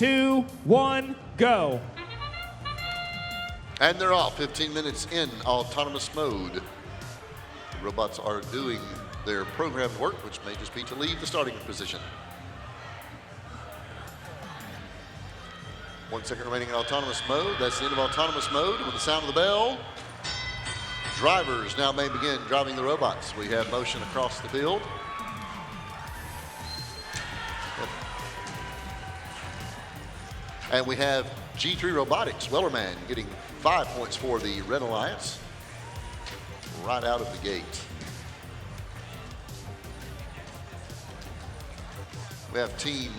2, 1, go. And they're off. 15 minutes in autonomous mode. The robots are doing their programmed work, which may just be to leave the starting position. 1 second remaining in autonomous mode. That's the end of autonomous mode. With the sound of the bell, drivers now may begin driving the robots. We have motion across the field. And we have G3 Robotics, Wellerman, getting 5 points for the Red Alliance right out of the gate. We have team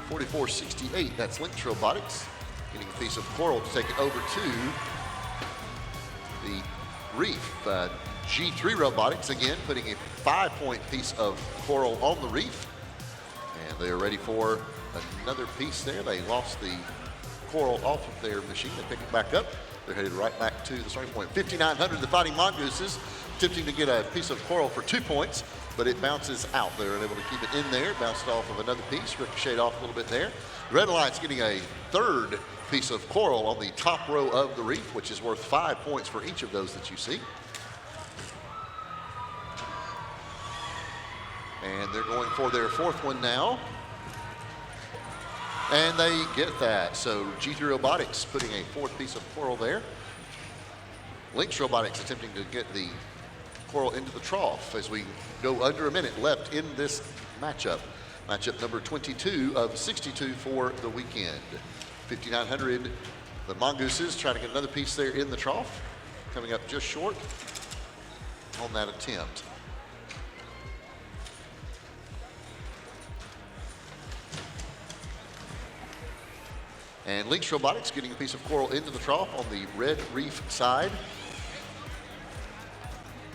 4468, that's Lynx Robotics, getting a piece of coral to take it over to the reef. G3 Robotics, again, putting a 5-point piece of coral on the reef. And they are ready for another piece there. They lost the coral off of their machine. They pick it back up. They're headed right back to the starting point. 5,900, the Fighting Mongooses, attempting to get a piece of coral for 2 points, but it bounces out. They're unable to keep it in there. Bounced off of another piece, ricocheted off a little bit there. Red Alliance getting a 3rd piece of coral on the top row of the reef, which is worth 5 points for each of those that you see. And they're going for their 4th one now. And they get that. So G3 Robotics putting a 4th piece of coral there. Lynx Robotics attempting to get the coral into the trough as we go under a minute left in this matchup. Matchup number 22 of 62 for the weekend. 5,900, the Mongooses trying to get another piece there in the trough. Coming up just short on that attempt. And Lynx Robotics getting a piece of coral into the trough on the red reef side.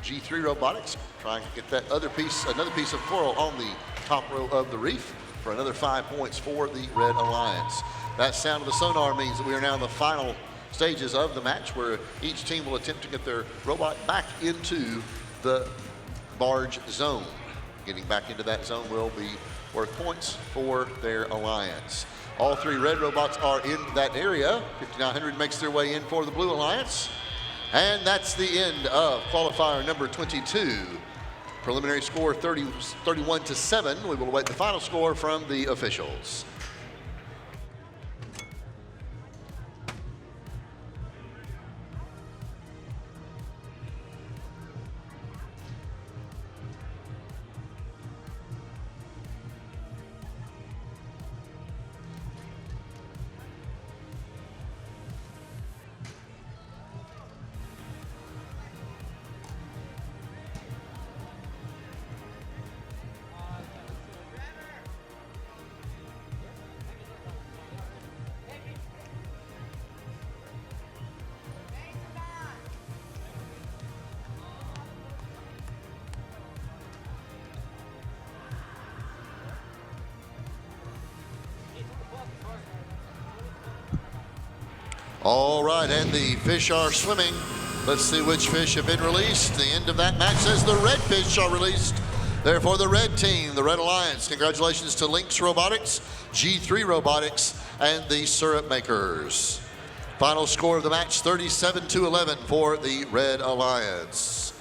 G3 Robotics trying to get that another piece of coral on the top row of the reef for another 5 points for the Red Alliance. That sound of the sonar means that we are now in the final stages of the match, where each team will attempt to get their robot back into the barge zone. Getting back into that zone will be worth points for their alliance. All 3 red robots are in that area. 5,900 makes their way in for the Blue Alliance. And that's the end of qualifier number 22. Preliminary score 31-7. We will await the final score from the officials. All right, and the fish are swimming. Let's see which fish have been released. The end of that match says the red fish are released. Therefore, the red team, the Red Alliance. Congratulations to Lynx Robotics, G3 Robotics, and the Syrup Makers. Final score of the match, 37-11 for the Red Alliance.